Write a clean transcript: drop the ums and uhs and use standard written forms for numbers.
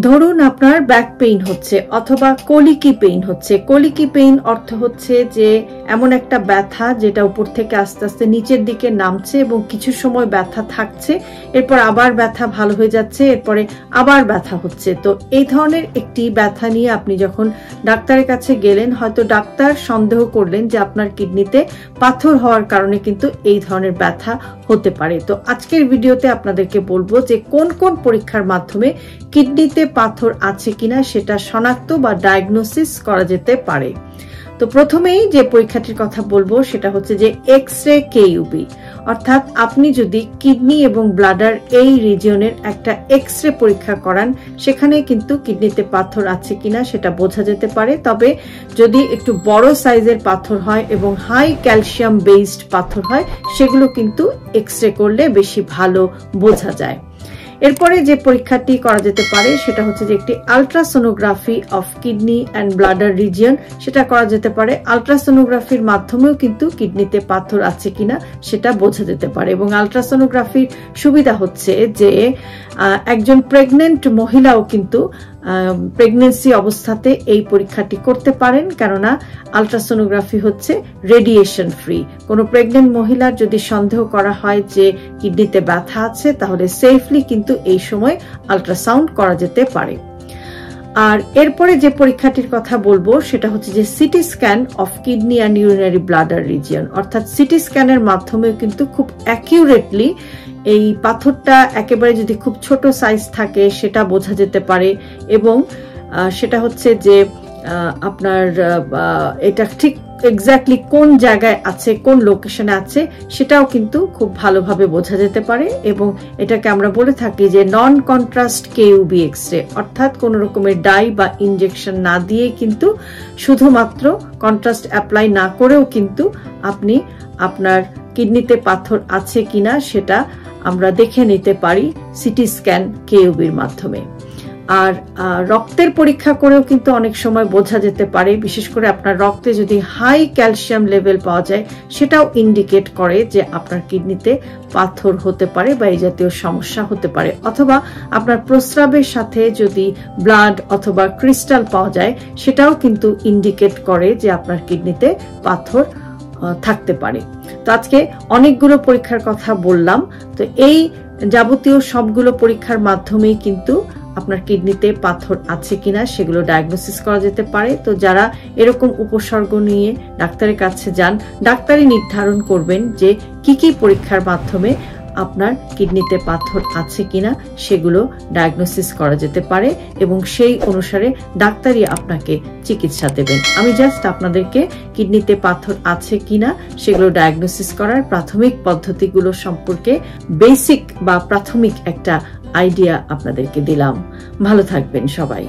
ধরুন আপনার back pain হচ্ছে অথবা কলিকি পেইন হচ্ছে। কলিকি পেইন অর্থ হচ্ছে যে এমন একটা ব্যথা যেটা উপর থেকে আস্তে আস্তে নিচের দিকে নামছে এবং কিছু সময় ব্যথা থাকছে, এরপর আবার ব্যথা ভালো হয়ে যাচ্ছে, এরপরে আবার ব্যথা হচ্ছে। তো এই ধরনের একটি ব্যথা নিয়ে আপনি যখন ডাক্তারের কাছে গেলেন, হয়তো ডাক্তার সন্দেহ করলেন যে আপনার কিডনিতে পাথর হওয়ার কারণে কিন্তু এই ধরনের ব্যথা হতে পারে। তো আজকের ভিডিওতে আপনাদেরকে বলবো যে কোন কোন পরীক্ষার মাধ্যমে কিডনিতে পাথর আছে কিনা সেটা শনাক্ত বা ডায়াগনোসিস করা যেতে পারে। তো প্রথমেই যে পরীক্ষাটির কথা বলবো সেটা হচ্ছে যে এক্স-রে কেইউবি, অর্থাৎ আপনি যদি কিডনি এবং ব্লাডার এই রিজিয়নের একটা এক্স-রে পরীক্ষা করান, সেখানে কিন্তু কিডনিতে পাথর আছে কিনা সেটা বোঝা যেতে পারে। তবে যদি একটু বড় সাইজের পাথর হয় এবং হাই ক্যালসিয়াম বেসড পাথর হয়, সেগুলো কিন্তু এক্স-রে করলে বেশি ভালো বোঝা যায়। এরপরে যে পরীক্ষাটি করা যেতে পারে সেটা হচ্ছে যে একটি ultrasonography of kidney and bladder region, সেটা করা যেতে পারে। আলট্রাসোনোগ্রাফির মাধ্যমেও কিন্তু কিডনিতে পাথর আছে কিনা সেটা বোঝা যেতে পারে। এবং আলট্রাসোনোগ্রাফির সুবিধা হচ্ছে যে একজন প্রেগনেন্ট মহিলাও কিন্তু প্রেগনেন্সি অবস্থাতে এই পরীক্ষাটি করতে পারেন, কেননা আলট্রাসোনোগ্রাফি হচ্ছে রেডিয়েশন ফ্রি। কোনো প্রেগনেন্ট মহিলার যদি সন্দেহ করা হয় যে কিডনিতে ব্যথা আছে, তাহলে সেফলি কিন্তু এই সময় আলট্রাসাউন্ড করা যেতে পারে। আর এরপরে যে পরীক্ষাটির কথা বলবো সেটা হচ্ছে যে CT scan of kidney and urinary bladder region, অর্থাৎ সিটি স্ক্যানের মাধ্যমে কিন্তু খুব অ্যাকিউরেটলি এই পাথরটা একেবারে যদি খুব ছোট সাইজ থাকে সেটা বোঝা যেতে পারে। এবং সেটা হচ্ছে যে আপনার এটা ঠিক এক্স্যাক্টলি কোন জায়গায় আছে, কোন লোকেশনে আছে, সেটাও কিন্তু খুব ভালোভাবে বোঝা যেতে পারে। এবং এটাকে আমরা বলে থাকি যে নন কন্ট্রাস্ট কেইউবি এক্স-রে, অর্থাৎ কোন রকমের ডাই বা ইনজেকশন না দিয়ে কিন্তু শুধুমাত্র কন্ট্রাস্ট অ্যাপ্লাই না করেও কিন্তু আপনি আপনার কিডনিতে পাথর আছে কিনা সেটা আমরা দেখে নিতে পারি সিটি স্ক্যান কেইউবির মাধ্যমে। আর রক্তের পরীক্ষা করেও কিন্তু অনেক সময় বোঝা যেতে পারে, বিশেষ করে আপনার রক্তে যদি হাই ক্যালসিয়াম লেভেল পাওয়া যায়, সেটাও ইন্ডিকেট করে যে আপনার কিডনিতে পাথর হতে পারে বা এই জাতীয় সমস্যা হতে পারে। অথবা আপনার প্রস্রাবের সাথে যদি ব্লাড অথবা ক্রিস্টাল পাওয়া যায়, সেটাও কিন্তু ইন্ডিকেট করে যে আপনার কিডনিতে পাথর থাকতে পারে। তো আজকে অনেকগুলো পরীক্ষার কথা বললাম। তো এই যাবতীয় সবগুলো পরীক্ষার মাধ্যমেই কিন্তু আপনার কিডনিতে পাথর আছে কিনা সেগুলো ডায়াগনোসিস করা যেতে পারে। তো যারা এরকম উপসর্গ নিয়ে ডাক্তারের কাছে যান, ডাক্তারই নির্ধারণ করবেন যে কি কি পরীক্ষার মাধ্যমে আপনার কিডনিতে পাথর আছে কিনা সেগুলো ডায়াগনোসিস করা যেতে পারে এবং সেই অনুসারে ডাক্তারই আপনাকে চিকিৎসা দেবেন। আমি জাস্ট আপনাদেরকে কিডনিতে পাথর আছে কিনা সেগুলো ডায়াগনোসিস করার প্রাথমিক পদ্ধতিগুলো সম্পর্কে বেসিক বা প্রাথমিক একটা আইডিয়া আপনাদেরকে দিলাম। ভালো থাকবেন সবাই।